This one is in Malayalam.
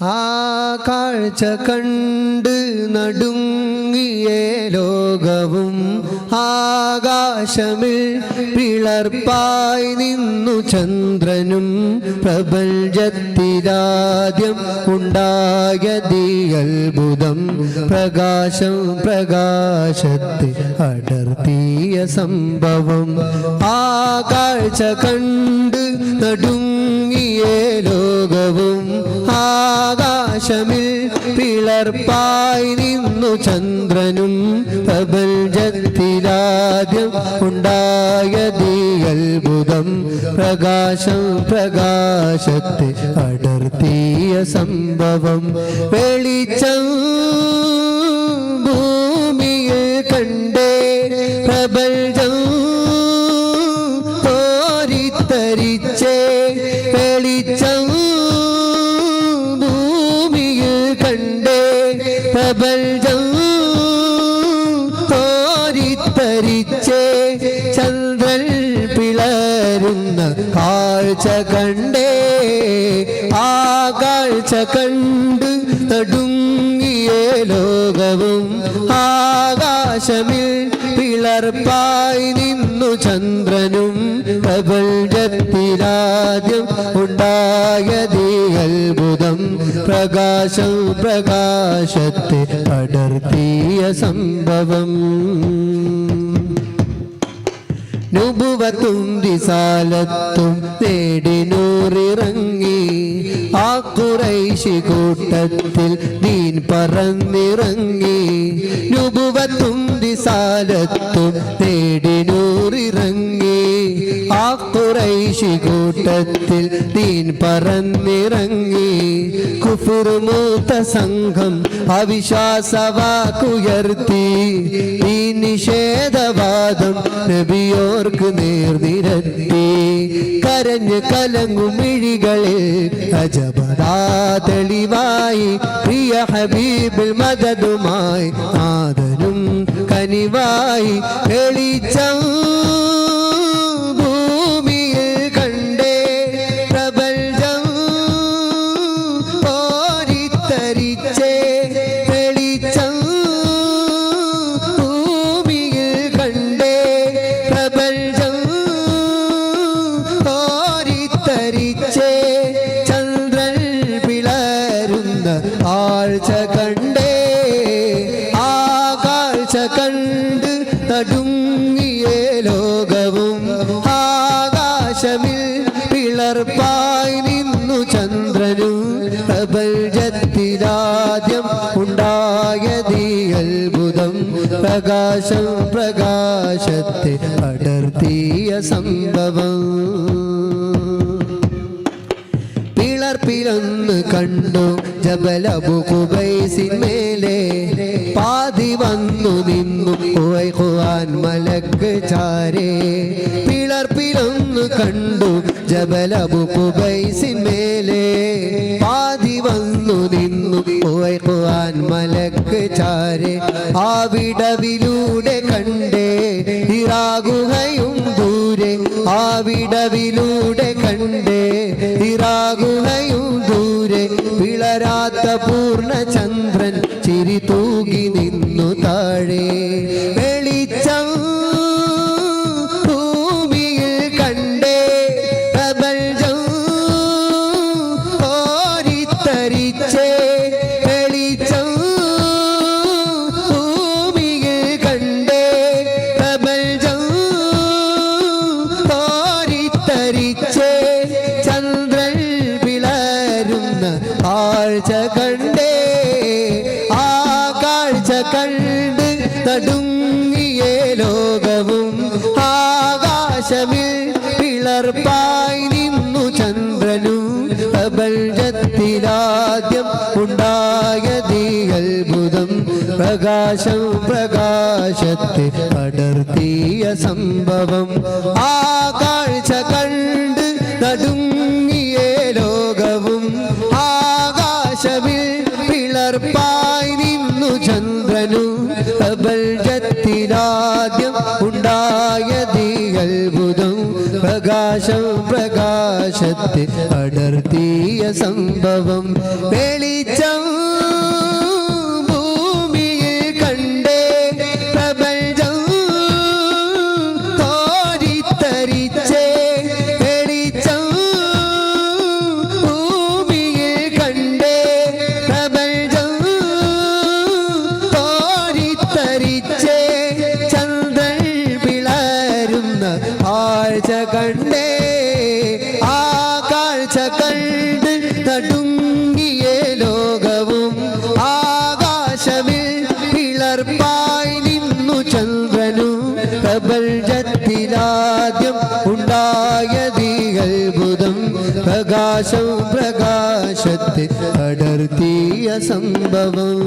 ആ കാഴ്ച കണ്ട് നടുങ്ങിയ ലോകവും ആകാശമിൽ പിളർപ്പായി നിന്നു ചന്ദ്രനും പ്രപഞ്ചത്തിലാദ്യം ഉണ്ടായതീ അത്ഭുതം പ്രകാശം പ്രകാശത്തെ അടർത്തിയ സംഭവം ആ കാഴ്ച കണ്ട് നടുങ്ങിയ ലോകവും ആകാശമിൽ പിളർപ്പായി നിന്നു ചന്ദ്രനും പ്രപഞ്ചത്തിലാദ്യം ഉണ്ടായതീ അത്ഭുതം പ്രകാശം പ്രകാശത്തെ അടർത്തിയ സംഭവം വെളിച്ചം ഭൂമിയിൽ കണ്ടേ പ്രപഞ്ചം കോരിത്തരിച്ചേ വെളിച്ചം പ്രപഞ്ചം കോരിത്തരിച്ചേ ചന്ദ്രൻ പിളരുന്ന കാഴ്ച കണ്ടേ ആ കാഴ്ച കണ്ട് നടുങ്ങിയ ലോകവും ആകാശമിൽ പിളർപ്പായി നിന്നു ചന്ദ്രനും പ്രപഞ്ചത്തിലാദ്യം ഉണ്ടായതീ അത്ഭുതം പ്രകാശം പ്രകാശത്തെ പടർത്തിയ സംഭവം നുബുവത്തും റിസാലത്തും നേടി നൂറിറങ്ങി ആ ഖുറൈശി കൂട്ടത്തിൽ ദീൻ പറന്നിറങ്ങി നുബുവത്തും റിസാലത്തും നേടി നൂറിറങ്ങി ആ ഖുറൈശി കൂട്ടത്തിൽ ദീൻ പറന്നിറങ്ങി കുഫ്ർ മൂത്ത സംഘം അവിശ്വാസവാക്കുയർത്തി ഈ നിഷേധവാദം നബിയോർക്ക് നേർനിരത്തി കരഞ്ഞ് കലങ്ങും മിഴികളിൽ അജബദാ തെളിവായി പ്രിയ ഹബീബിൽ മദദുമായി നാദനും കനിവായി വെളിച്ചം ഭൂമിയിൽ കണ്ടേ പ്രപഞ്ചം കോരിത്തരിച്ചേ വെളിച്ചം ഭൂമിയിൽ കണ്ടേ പ്രപഞ്ചം കോരിത്തരിച്ചേ ചന്ദ്രൻ പിളരുന്ന കാഴ്ച കണ്ടേ ആ കാഴ്ച കണ്ട് നടുങ്ങിയ ലോകവും ആകാശമിൽ പിളർപ്പായി നിന്നു ചന്ദ്രനും പ്രപഞ്ചത്തിലാദ്യം ഉണ്ടായതീ അത്ഭുതം പ്രകാശം പ്രകാശത്തെ അടർത്തിയ സംഭവം പിളർപ്പിലൊന്ന് കണ്ടു ജബൽ അബൂ ഖുബൈസിന്മേലെ പാതി വന്നു നിന്നു ഖുർആൻ മലക്ക് ചാരേ പിളർപ്പിലൊന്ന് കണ്ടു ജബൽ അബൂ ഖുബൈസിന്മേലെ പാതി വന്നു നിന്നു ഖുർആൻ മലക്ക് ചാരേ ആ വിടവിലൂടെ കണ്ടേ ഹിറാ ഗുഹയും ദൂരെ ആ വിടവിലൂടെ കണ്ടേ ഹിറാ ഗുഹയും ദൂരെ പിളരാത്ത പൂർണ്ണചന്ദ്രൻ ചിരി തൂകി നിന്നു താഴെ വെളിച്ചം ഭൂമിയിൽ കണ്ടേ പ്രപഞ്ചം കോരിത്തരിച്ചേ വെളിച്ചം ഭൂമിയിൽ കണ്ടേ പ്രപഞ്ചം കോരിത്തരിച്ചേ ചന്ദ്രൻ പിളരുന്ന കാഴ്ച കണ്ടേ ആ കാഴ്ച കണ്ട് നടുങ്ങിയ ലോകവും ആകാശമിൽ പിളർപ്പായി നിന്നു ചന്ദ്രനും പ്രപഞ്ചത്തിലാദ്യം ഉണ്ടായതീ അത്ഭുതം പ്രകാശം പ്രകാശത്തെ അടർത്തിയ സംഭവം ആ കാഴ്ച കണ്ട് നടുങ്ങിയ ലോകവും ആകാശമിൽ പിളർപ്പായി നിന്നു ചന്ദ്രനും പ്രപഞ്ചത്തിലാദ്യം ഉണ്ടായതീ അത്ഭുതം പ്രകാശം പ്രകാശത്തെ അടർത്തിയ സംഭവം വെളിച്ചം ഭൂമിയിൽ കണ്ടേ പ്രപഞ്ചം കോരിത്തരിച്ചേ വെളിച്ചം ഭൂമിയിൽ കണ്ടേ പ്രപഞ്ചം കോരിത്തരിച്ചേ ചന്ദ്രൻ പിളരുന്ന ആഴ്ച കണ്ടേ ആ കാഴ്ച കണ്ട് നടുങ്ങിയ ലോകവും ആകാശമിൽ പിളർപ്പായി നിന്നു ചന്ദ്രനും പ്രപഞ്ചത്തിലാദ്യം ഉണ്ടായതീ അത്ഭുതം പ്രകാശം പ്രകാശത്തെ പടർത്തിയ സംഭവം